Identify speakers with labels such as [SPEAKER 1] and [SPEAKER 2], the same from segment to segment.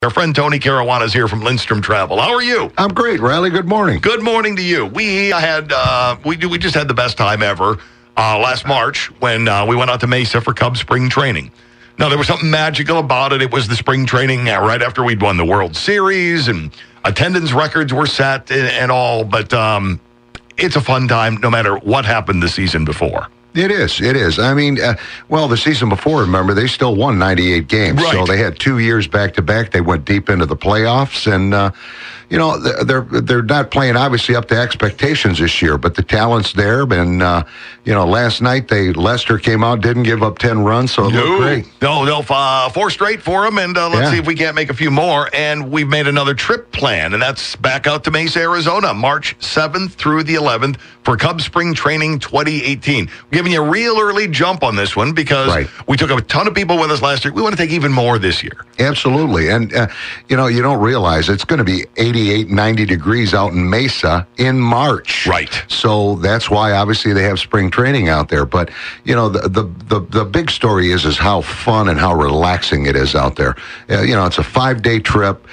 [SPEAKER 1] Our friend Tony Caruana is here from Lindstrom Travel. How are you?
[SPEAKER 2] I'm great, Riley. Good morning.
[SPEAKER 1] Good morning to you. We just had the best time ever last March when we went out to Mesa for Cubs spring training. Now, there was something magical about it. It was the spring training right after we'd won the World Series, and attendance records were set and all. But it's a fun time no matter what happened the season before.
[SPEAKER 2] It is. I mean, the season before, remember, they still won 98 games.
[SPEAKER 1] Right.
[SPEAKER 2] So they had 2 years back-to-back. They went deep into the playoffs, and, they're not playing, obviously, up to expectations this year, but the talent's there. And, last night, Lester came out, didn't give up 10 runs, so it looked great.
[SPEAKER 1] No, 4 straight for them, and let's see if we can't make a few more. And we've made another trip plan, and that's back out to Mesa, Arizona, March 7th through the 11th for Cubs Spring Training 2018. We're giving you a real early jump on this one because we took a ton of people with us last year. We want to take even more this year.
[SPEAKER 2] Absolutely. And, you don't realize it's going to be 88, 90 degrees out in Mesa in March.
[SPEAKER 1] Right.
[SPEAKER 2] So that's why, obviously, they have spring training out there. But, the big story is how fun and how relaxing it is out there. It's a 5-day trip.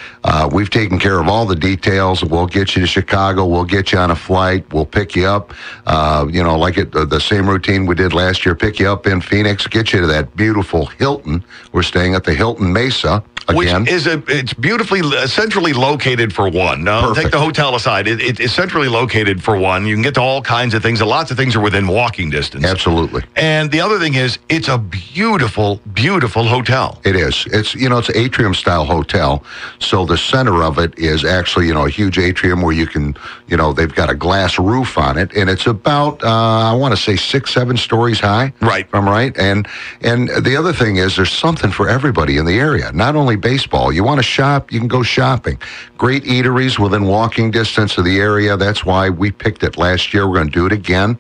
[SPEAKER 2] We've taken care of all the details. We'll get you to Chicago. We'll get you on a flight. We'll pick you up, the same routine we did last year, pick you up in Phoenix, get you to that beautiful Hilton. We're staying at the Hilton Mesa again.
[SPEAKER 1] It's beautifully centrally located for one. Take the hotel aside. It's centrally located for one. You can get to all kinds of things. Lots of things are within walking distance.
[SPEAKER 2] Absolutely.
[SPEAKER 1] And the other thing is, it's a beautiful, beautiful hotel.
[SPEAKER 2] It is. It's an atrium-style hotel. So the center of it is actually, a huge atrium where you can, they've got a glass roof on it. And it's about, I want to say 6-7 stories high.
[SPEAKER 1] Right.
[SPEAKER 2] If I'm right. And the other thing is there's something for everybody in the area. Not only baseball. You want to shop, you can go shopping. Great eateries within walking distance of the area. That's why we picked it last year. We're going to do it again.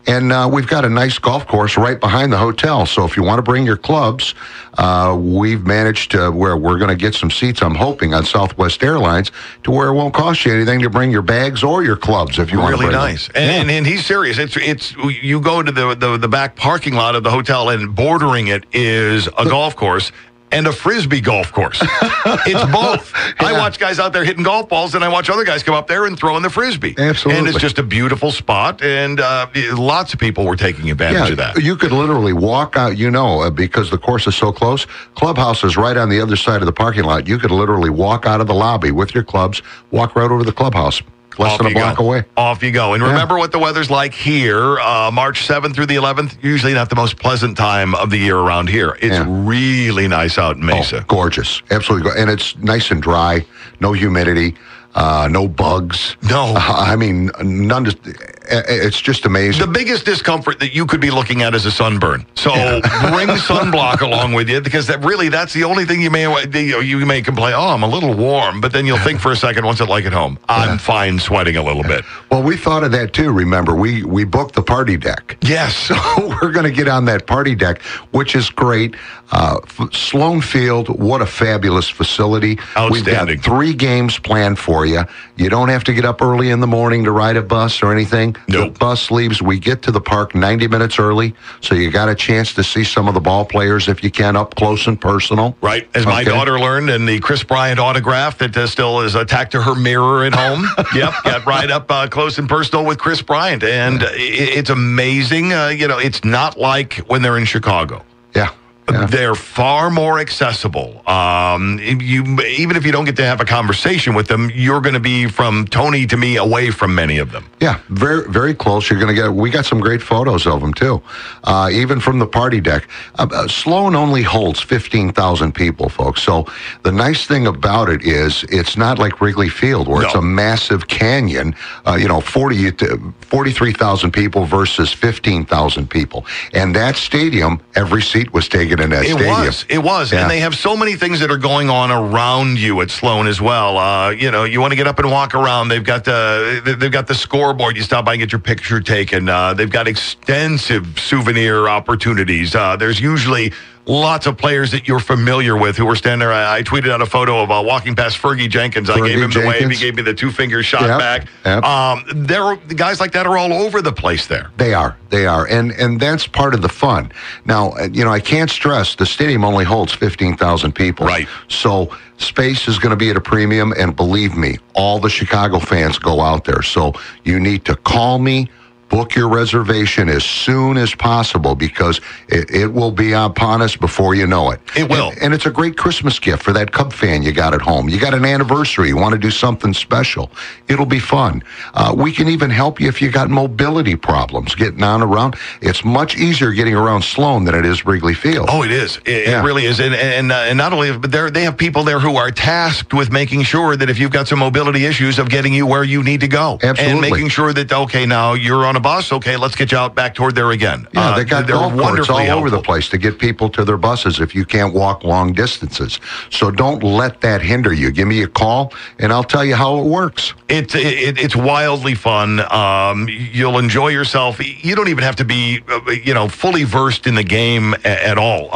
[SPEAKER 2] And we've got a nice golf course right behind the hotel. So if you want to bring your clubs, we've managed to where we're going to get some seats, I'm hoping, on Southwest Airlines to where it won't cost you anything to bring your bags or your clubs if you want to bring
[SPEAKER 1] nice.
[SPEAKER 2] them.
[SPEAKER 1] And he's serious. It's you go to the back parking lot of the hotel, and bordering it is a golf course and a Frisbee golf course. It's both. I watch guys out there hitting golf balls, and I watch other guys come up there and throwing the Frisbee.
[SPEAKER 2] Absolutely.
[SPEAKER 1] And it's just a beautiful spot, and lots of people were taking advantage of that.
[SPEAKER 2] You could literally walk out, because the course is so close. Clubhouse is right on the other side of the parking lot. You could literally walk out of the lobby with your clubs, walk right over to the clubhouse. Less than a block away.
[SPEAKER 1] Off you go. And remember what the weather's like here, March 7th through the 11th, usually not the most pleasant time of the year around here. It's really nice out in Mesa.
[SPEAKER 2] Oh, gorgeous. Absolutely. And it's nice and dry, no humidity. No bugs.
[SPEAKER 1] No.
[SPEAKER 2] I mean, none. It's just amazing.
[SPEAKER 1] The biggest discomfort that you could be looking at is a sunburn. So bring sunblock along with you, because that's the only thing you may complain. Oh, I'm a little warm, but then you'll think for a second, what's it like at home? I'm fine sweating a little bit.
[SPEAKER 2] Well, we thought of that too. Remember, we booked the party deck.
[SPEAKER 1] Yes.
[SPEAKER 2] So we're going to get on that party deck, which is great. Sloan Field, what a fabulous facility.
[SPEAKER 1] Outstanding.
[SPEAKER 2] We've got 3 games planned for you. You don't have to get up early in the morning to ride a bus or anything.
[SPEAKER 1] Nope.
[SPEAKER 2] The bus leaves. We get to the park 90 minutes early, so you got a chance to see some of the ball players if you can, up close and personal.
[SPEAKER 1] Right. As my daughter learned, and the Kris Bryant autograph that still is attached to her mirror at home. Yep. Got right up close and personal with Kris Bryant. And it's amazing. It's not like when they're in Chicago.
[SPEAKER 2] Yeah.
[SPEAKER 1] They're far more accessible. Even if you don't get to have a conversation with them, you're going to be, from Tony to me, away from many of them.
[SPEAKER 2] Yeah, very, very close. You're going to we got some great photos of them too, even from the party deck. Sloan only holds 15,000 people, folks. So the nice thing about it is it's not like Wrigley Field, where it's a massive canyon. 43,000 people versus 15,000 people, and that stadium, every seat was taken in that stadium.
[SPEAKER 1] It was. Yeah. And they have so many things that are going on around you at Sloan as well. You want to get up and walk around. They've got the scoreboard. You stop by and get your picture taken. They've got extensive souvenir opportunities. There's usually lots of players that you're familiar with who were standing there. I tweeted out a photo of walking past Fergie Jenkins. I gave him the wave. He gave me the 2-finger shot back. Yep. Guys like that are all over the place there.
[SPEAKER 2] They are. And that's part of the fun. Now, I can't stress the stadium only holds 15,000 people.
[SPEAKER 1] Right.
[SPEAKER 2] So Space is going to be at a premium, and believe me, all the Chicago fans go out there. So you need to call me. Book your reservation as soon as possible because it will be upon us before you know it.
[SPEAKER 1] It will.
[SPEAKER 2] And it's a great Christmas gift for that Cub fan you got at home. You got an anniversary. You want to do something special. It'll be fun. We can even help you if you got mobility problems getting on around. It's much easier getting around Sloan than it is Wrigley Field.
[SPEAKER 1] Oh, it is. It really is. And not only, but they have people there who are tasked with making sure that if you've got some mobility issues of getting you where you need to go.
[SPEAKER 2] Absolutely.
[SPEAKER 1] And making sure that, okay, now you're on a bus. Okay, let's get you out back toward there again.
[SPEAKER 2] Yeah, they got golf courts all over the
[SPEAKER 1] helpful.
[SPEAKER 2] place to get people to their buses if you can't walk long distances. So don't let that hinder you. Give me a call, and I'll tell you how it works.
[SPEAKER 1] It's wildly fun. You'll enjoy yourself. You don't even have to be, fully versed in the game at all.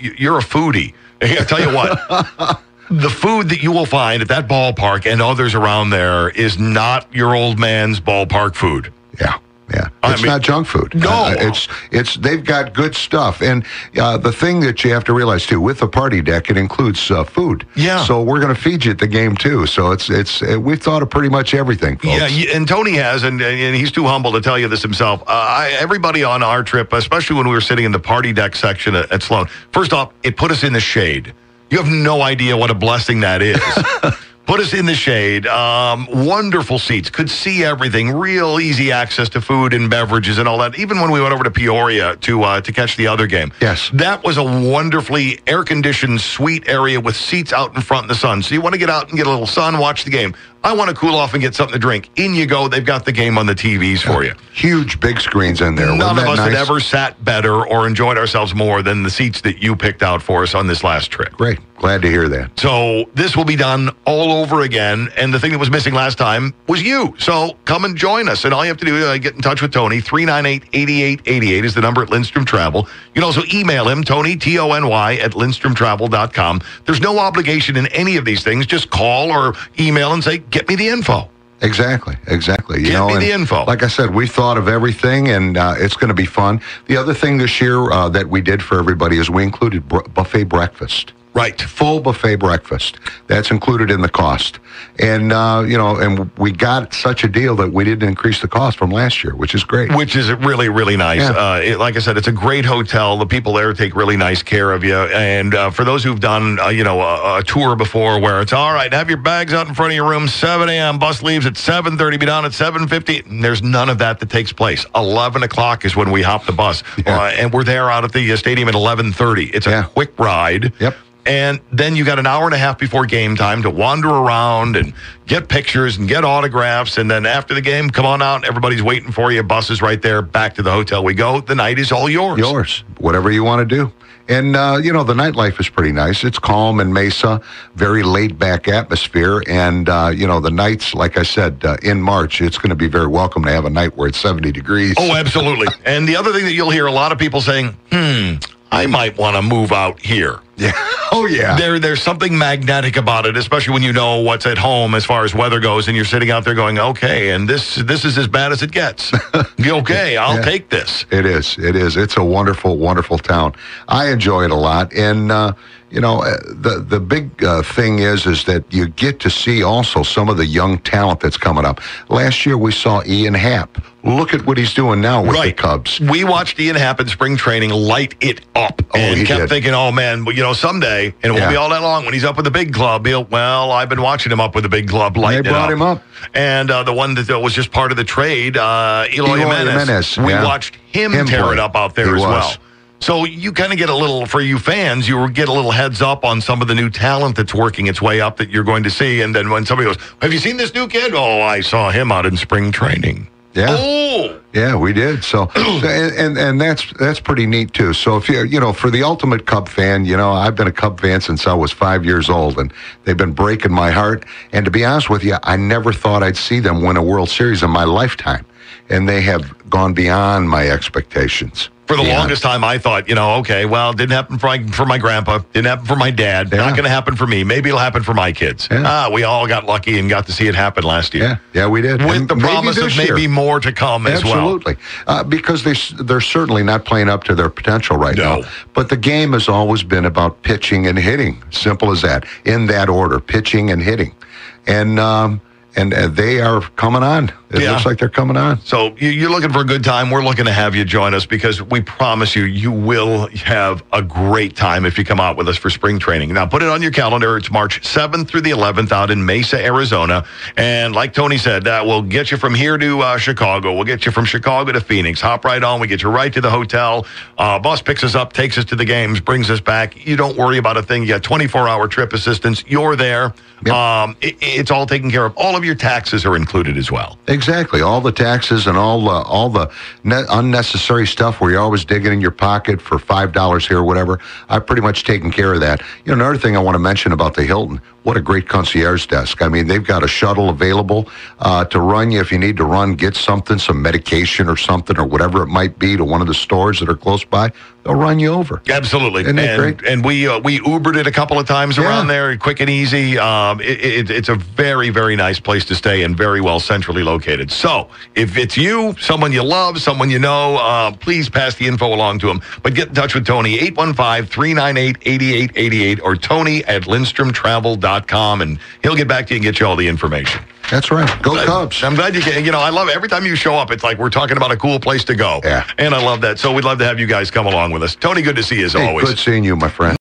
[SPEAKER 1] You're a foodie. I'll tell you what. The food that you will find at that ballpark and others around there is not your old man's ballpark food.
[SPEAKER 2] Yeah. It's not junk food.
[SPEAKER 1] No.
[SPEAKER 2] It's they've got good stuff. And the thing that you have to realize, too, with the party deck, it includes food.
[SPEAKER 1] Yeah.
[SPEAKER 2] So we're going to feed you at the game, too. So we've thought of pretty much everything, folks.
[SPEAKER 1] Yeah, and Tony has, and he's too humble to tell you this himself. Everybody on our trip, especially when we were sitting in the party deck section at Sloan, first off, it put us in the shade. You have no idea what a blessing that is. Put us in the shade. Wonderful seats. Could see everything. Real easy access to food and beverages and all that. Even when we went over to Peoria to catch the other game.
[SPEAKER 2] Yes.
[SPEAKER 1] That was a wonderfully air-conditioned, sweet area with seats out in front in the sun. So you want to get out and get a little sun, watch the game. I want to cool off and get something to drink. In you go. They've got the game on the TVs for you.
[SPEAKER 2] Huge, big screens in there.
[SPEAKER 1] None of us
[SPEAKER 2] nice?
[SPEAKER 1] had ever sat better or enjoyed ourselves more than the seats that you picked out for us on this last trip.
[SPEAKER 2] Great. Glad to hear that.
[SPEAKER 1] So this will be done all over again. And the thing that was missing last time was you. So come and join us. And all you have to do is get in touch with Tony. 398-8888 is the number at Lindstrom Travel. You can also email him, Tony, Tony, at lindstromtravel.com. There's no obligation in any of these things. Just call or email and say, get me the info.
[SPEAKER 2] Exactly.
[SPEAKER 1] Get me the info.
[SPEAKER 2] Like I said, we thought of everything, and it's going to be fun. The other thing this year that we did for everybody is we included buffet breakfast.
[SPEAKER 1] Right.
[SPEAKER 2] Full buffet breakfast. That's included in the cost. And, and we got such a deal that we didn't increase the cost from last year, which is great.
[SPEAKER 1] Which is really, really nice.
[SPEAKER 2] Yeah.
[SPEAKER 1] Like I said, it's a great hotel. The people there take really nice care of you. And for those who've done, a tour before where it's, all right, have your bags out in front of your room, 7 a.m., bus leaves at 7:30, be down at 7:50. There's none of that takes place. 11 o'clock is when we hop the bus.
[SPEAKER 2] Yeah.
[SPEAKER 1] And we're there out at the stadium at 11:30. It's a quick ride.
[SPEAKER 2] Yep.
[SPEAKER 1] And then you got an hour and a half before game time to wander around and get pictures and get autographs. And then after the game, come on out. Everybody's waiting for you. Bus is right there. Back to the hotel we go. The night is all yours.
[SPEAKER 2] Yours. Whatever you want to do. And, the nightlife is pretty nice. It's calm in Mesa, very laid-back atmosphere. And, the nights, like I said, in March, it's going to be very welcome to have a night where it's 70 degrees.
[SPEAKER 1] Oh, absolutely. And the other thing that you'll hear a lot of people saying, I might want to move out here.
[SPEAKER 2] Yeah. Oh, yeah.
[SPEAKER 1] There's something magnetic about it, especially when you know what's at home as far as weather goes, and you're sitting out there going, okay, and this is as bad as it gets. Okay, I'll take this.
[SPEAKER 2] It is. It's a wonderful, wonderful town. I enjoy it a lot. And, the big thing is that you get to see also some of the young talent that's coming up. Last year we saw Ian Happ. Look at what he's doing now with the Cubs.
[SPEAKER 1] We watched Ian Happ in spring training light it up and kept thinking, oh, man, someday, and it won't be all that long, when he's up with the big club, I've been watching him up with the big club lighting it up. They brought
[SPEAKER 2] him up.
[SPEAKER 1] And the one that was just part of the trade, Eloy Jimenez. We watched him tear it up out there as well. So you kind of get a little, for you fans, you get a little heads up on some of the new talent that's working its way up that you're going to see. And then when somebody goes, have you seen this new kid? Oh, I saw him out in spring training.
[SPEAKER 2] Yeah.
[SPEAKER 1] Oh.
[SPEAKER 2] Yeah, we did. So, and that's pretty neat too. So if you, for the ultimate Cub fan, I've been a Cub fan since I was 5 years old, and they've been breaking my heart. And to be honest with you, I never thought I'd see them win a World Series in my lifetime. And they have gone beyond my expectations.
[SPEAKER 1] For the longest time, I thought, okay, well, it didn't happen for my grandpa, didn't happen for my dad, not going to happen for me. Maybe it'll happen for my kids. We all got lucky and got to see it happen last year.
[SPEAKER 2] Yeah, we did.
[SPEAKER 1] With the promise of maybe more to come as well.
[SPEAKER 2] Absolutely. Because they're certainly not playing up to their potential right now. But the game has always been about pitching and hitting. Simple as that. In that order, pitching and hitting. And they are coming on. It looks like they're coming on.
[SPEAKER 1] So you're looking for a good time. We're looking to have you join us because we promise you will have a great time if you come out with us for spring training. Now, put it on your calendar. It's March 7th through the 11th out in Mesa, Arizona. And like Tony said, we'll get you from here to Chicago. We'll get you from Chicago to Phoenix. Hop right on. We get you right to the hotel. Bus picks us up, takes us to the games, brings us back. You don't worry about a thing. You got 24-hour trip assistance. You're there. Yep. It's all taken care of. All of your taxes are included as well.
[SPEAKER 2] Exactly. All the taxes and all the unnecessary stuff where you're always digging in your pocket for $5 here or whatever. I've pretty much taken care of that. Another thing I want to mention about the Hilton, what a great concierge desk. I mean, they've got a shuttle available to run you if you need to get something, some medication or something or whatever it might be to one of the stores that are close by. They'll run you over.
[SPEAKER 1] Absolutely. And we Ubered it a couple of times around there, quick and easy. It's a very, very nice place to stay and very well centrally located. So if it's you, someone you love, someone you know, please pass the info along to them. But get in touch with Tony, 815-398-8888 or Tony at lindstromtravel.com, and he'll get back to you and get you all the information.
[SPEAKER 2] That's right. Go Cubs.
[SPEAKER 1] I'm glad you can. I love it. Every time you show up, it's like we're talking about a cool place to go.
[SPEAKER 2] Yeah.
[SPEAKER 1] And I love that. So we'd love to have you guys come along with us. Tony, good to see you as always.
[SPEAKER 2] Good seeing you, my friend.